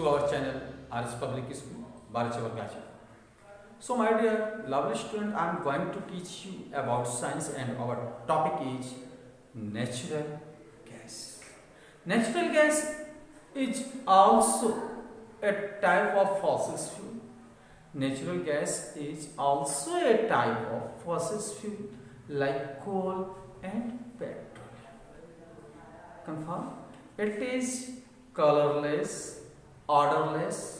our channel RS Public School, Barachawar. So my dear lovely student, I am going to teach you about science and our topic is natural gas. Natural gas is also a type of fossil fuel. Natural gas is also a type of fossil fuel like coal and petrol. Confirm? It is colorless, odorless.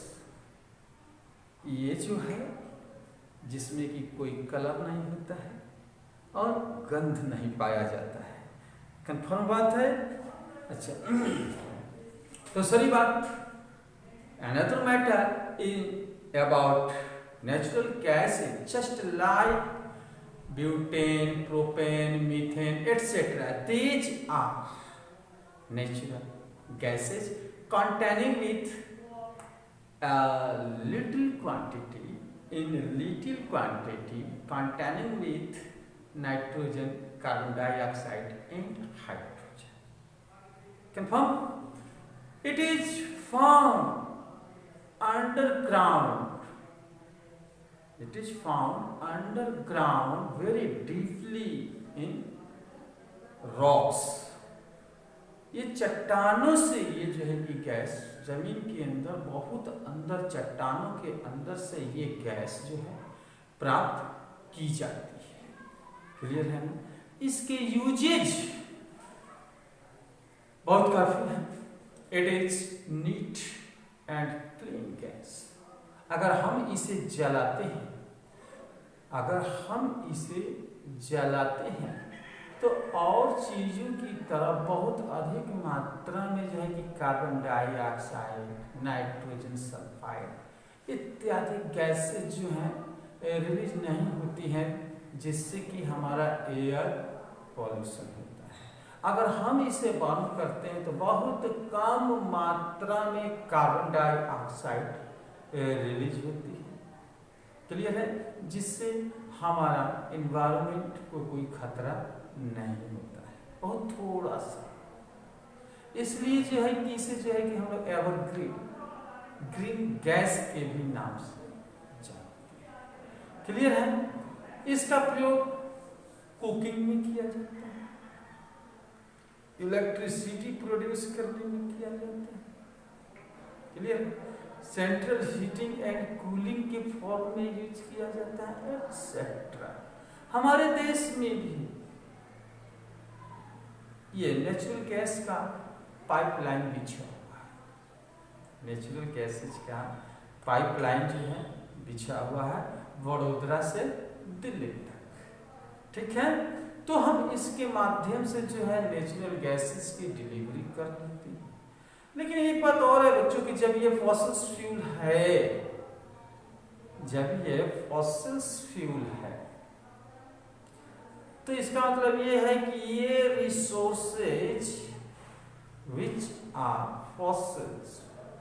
ये जो है जिसमें कि कोई colour नहीं होता है और गंध नहीं पाया जाता है। कंफर्म बात है? अच्छा, तो सारी बात another matter in about natural gas is just like butane, propane, methane, etc. These are natural gases containing with little quantity containing with nitrogen, carbon dioxide and hydrogen. Confirm? It is found underground. It is found underground very deeply in rocks. ये चट्टानों से ये जो है कि gas जमीन के अंदर बहुत अंदर चट्टानों के अंदर से ये गैस जो है प्राप्त की जाती है। क्लियर है ना? इसके यूजेज बहुत काफी है। It is neat and clean gas. अगर हम इसे जलाते हैं तो और चीजों की तरह बहुत अधिक मात्रा में जो है कि कार्बन डाइऑक्साइड, नाइट्रोजन सल्फाइड इत्यादि गैसेज जो हैं रिलीज नहीं होती हैं, जिससे कि हमारा एयर पॉल्यूशन होता है। अगर हम इसे बर्न करते हैं तो बहुत कम मात्रा में कार्बन डाइऑक्साइड रिलीज होती है। क्लियर है? जिससे हमारा एनवायरनमेंट को कोई खतरा नहीं होता है, बहुत थोड़ा सा। इसलिए जो है कि इसे जो है कि हम लोग ग्रीन गैस के भी नाम से जानते हैं। क्लियर है? इसका प्रयोग कुकिंग में किया जाता है, इलेक्ट्रिसिटी प्रोड्यूस करने में किया जाता है। Clear? Central heating and cooling के फॉर्म में यूज किया जाता है एक्सेट्रा। हमारे देश में भी ये नेचुरल गैस का पाइपलाइन बिछा हुआ है। नेचुरल गैसेज का पाइपलाइन जो है बिछा हुआ है वडोदरा से दिल्ली तक। ठीक है? तो हम इसके माध्यम से जो है नेचुरल गैसेज की डिलीवरी कर देते हैं। लेकिन एक बात और है बच्चों की, जब ये फॉसिल फ्यूल है तो इसका मतलब ये है कि ये resources which are fossil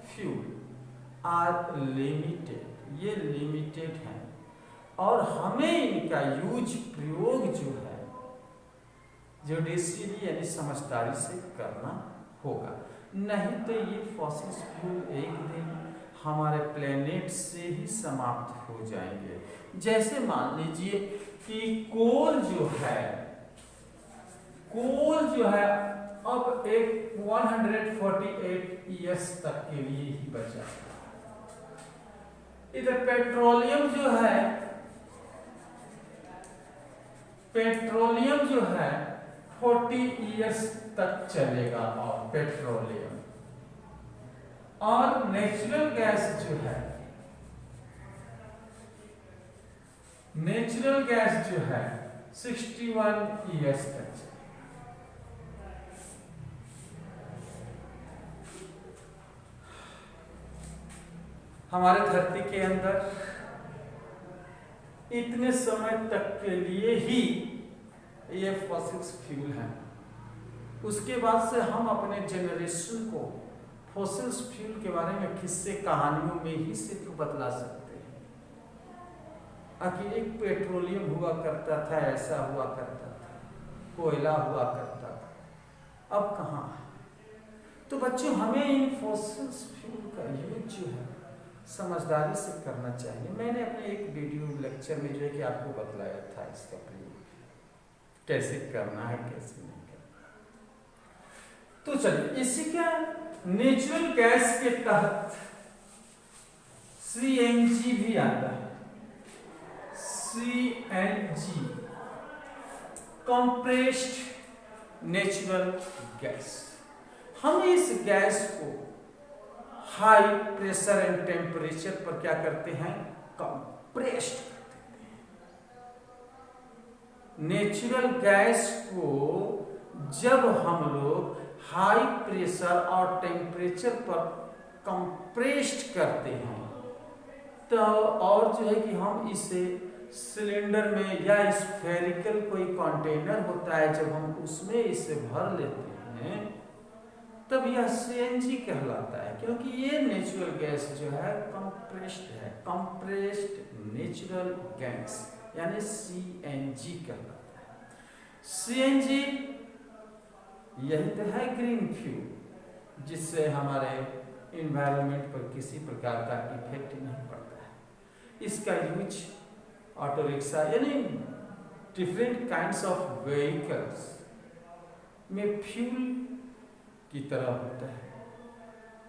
fuel are limited, ये लिमिटेड है और हमें इनका प्रयोग जो है जुडिशियली यानी समझदारी से करना होगा। नहीं तो ये फॉसिल फ्यूल एक दिन हमारे प्लेनेट से ही समाप्त हो जाएंगे। जैसे मान लीजिए कि कोल जो है अब एक 148 ईयर्स तक के लिए ही बचा। इधर पेट्रोलियम जो है 40 ईयर्स तक चलेगा और पेट्रोलियम, और नेचुरल गैस जो है 61 ईयर्स तक चलेगा। हमारे धरती के अंदर इतने समय तक के लिए ही ये फॉसिल फ्यूल है। उसके बाद से हम अपने जनरेशन को फॉसिल फ्यूल के बारे में किस्से कहानियों में ही सिर्फ बतला सकते हैं। कि एक पेट्रोलियम हुआ करता था, ऐसा हुआ करता था, कोयला हुआ करता था, अब कहाँ है? तो बच्चों हमें इन फॉसिल फ्यूल का यूज जो है समझदारी से करना चाहिए। मैंने अपने एक वीडियो लेक्चर में जो है कि आपको बतलाया था इसका प्रयोग कैसे करना है कैसे नहीं करना। तो चलिए इसी का नेचुरल गैस के तहत CNG भी आता है। CNG compressed natural gas. हम इस गैस को हाई प्रेशर एंड टेम्परेचर पर क्या करते हैं, कंप्रेस्ड कर देते हैं। नेचुरल गैस को जब हम लोग हाई प्रेशर और टेम्परेचर पर कंप्रेस्ड करते हैं तो और जो है कि हम इसे सिलेंडर में या स्फेरिकल कोई कंटेनर होता है जब हम उसमें इसे भर लेते हैं तब यह CNG कहलाता है, क्योंकि ये नेचुरल गैस जो है कंप्रेस्ड है, कंप्रेस्ड नेचुरल गैस यानी CNG कहलाता है। CNG यही तो है ग्रीन फ्यूल जिससे हमारे इन्वायरमेंट पर किसी प्रकार का इफेक्ट नहीं पड़ता है। इसका यूज ऑटो रिक्शा यानी डिफरेंट काइंड्स ऑफ व्हीकल्स में फ्यूल की तरह होता है।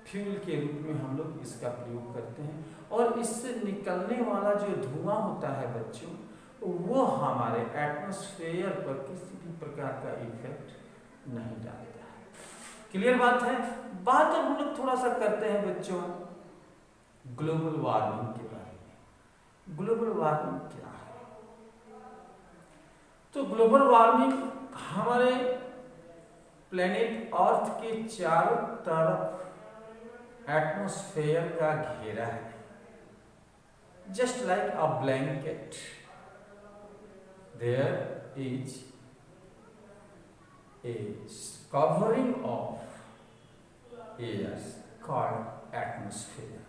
फ्यूल के रूप में हम लोग इसका प्रयोग करते हैं और इससे निकलने वाला जो धुआं होता है बच्चों वो हमारे एटमॉस्फेयर पर किसी भी प्रकार का इफेक्ट नहीं डालता है। क्लियर बात है। बात अब हम लोग थोड़ा सा करते हैं बच्चों ग्लोबल वार्मिंग के बारे में। ग्लोबल वार्मिंग क्या है? तो ग्लोबल वार्मिंग हमारे प्लेनेट अर्थ के चारों तरफ एटमॉस्फेयर का घेरा है, just like a blanket there is a covering of air called atmosphere.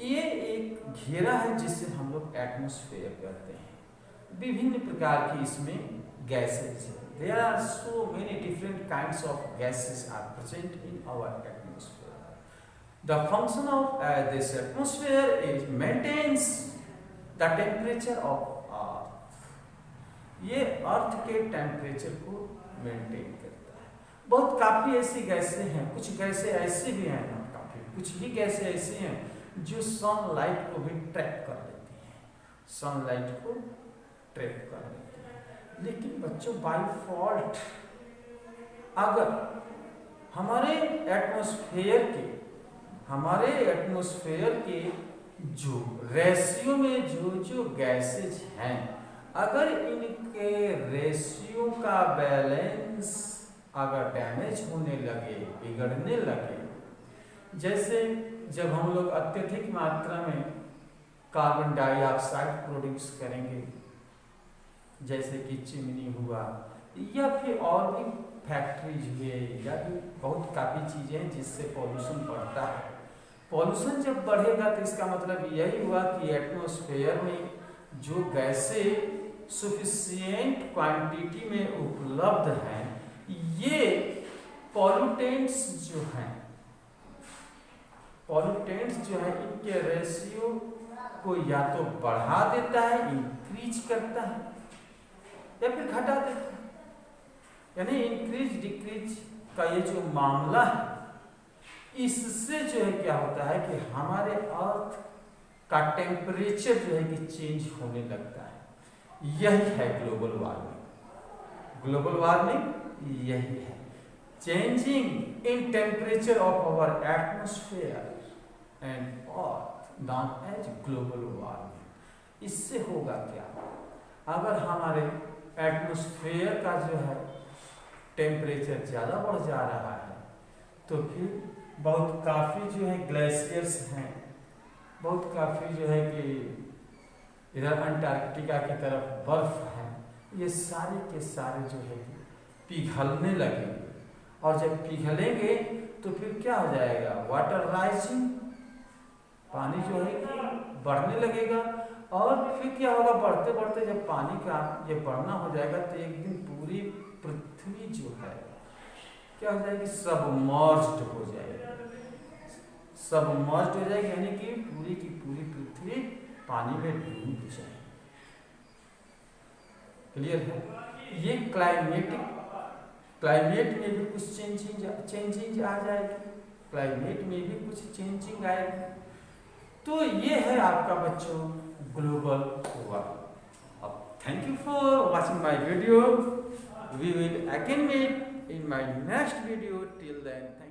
ये एक घेरा है जिसे हम लोग एटमॉस्फेयर कहते हैं। विभिन्न प्रकार की इसमें गैसेज है। There are so many different kinds of gases are present in our atmosphere. The function of this atmosphere is maintains the temperature of Earth. ये अर्थ के टेम्परेचर को मेंटेन करता है। बहुत काफ़ी ऐसी गैसें हैं, कुछ गैसें ऐसी भी हैं ना, काफ़ी कुछ ही गैसें ऐसी हैं जो सनलाइट को भी ट्रैप कर लेती हैं, सनलाइट को ट्रैप कर लेती हैं। लेकिन बच्चों बाय फॉल्ट अगर हमारे एटमॉस्फेयर के जो रेशियो में जो गैसेज हैं अगर इनके रेशियो का बैलेंस अगर डैमेज होने लगे, बिगड़ने लगे, जैसे जब हम लोग अत्यधिक मात्रा में कार्बन डाइऑक्साइड प्रोड्यूस करेंगे जैसे कि चिमनी हुआ या फिर और भी फैक्ट्रीज हुए या भी बहुत काफ़ी चीज़ें हैं जिससे पॉल्यूशन बढ़ता है। पॉल्यूशन जब बढ़ेगा तो इसका मतलब यही हुआ कि एटमॉस्फेयर में जो गैसें सफिशिएंट क्वांटिटी में उपलब्ध हैं ये पॉल्यूटेंट्स जो हैं इनके रेशियो को या तो बढ़ा देता है, इंक्रीज करता है या फिर घटा देता है। यानी इंक्रीज डिक्रीज का ये जो मामला है इससे जो है क्या होता है कि हमारे अर्थ का टेम्परेचर जो है कि चेंज होने लगता है। यही है ग्लोबल वार्मिंग। ग्लोबल वार्मिंग यही है, changing in temperature of our atmosphere and earth known as global warming. इससे होगा क्या, अगर हमारे एटमॉस्फेयर का जो है टेम्परेचर ज़्यादा बढ़ जा रहा है तो फिर बहुत काफ़ी जो है ग्लेशियर्स हैं, बहुत काफ़ी जो है कि इधर अंटार्कटिका की तरफ बर्फ है, ये सारे के सारे जो है कि पिघलने लगेंगे और जब पिघलेंगे तो फिर क्या हो जाएगा, वाटर राइजिंग, पानी जो है कि बढ़ने लगेगा और फिर क्या होगा, बढ़ते बढ़ते जब पानी का ये बढ़ना हो जाएगा तो एक दिन पूरी पृथ्वी जो है क्या हो जाएगी, सबमर्ज्ड हो जाएगी। सबमर्ज्ड हो जाएगी यानी कि पूरी की पूरी पृथ्वी पानी में डूब जाएगी। क्लियर है? ये क्लाइमेट में भी कुछ चेंजिंग आ जाएगी, क्लाइमेट में भी कुछ चेंजिंग आएगी। तो ये है आपका बच्चों ग्लोबल वार्मिंग। अब thank you for watching my video. We will again meet in my next video. Till then.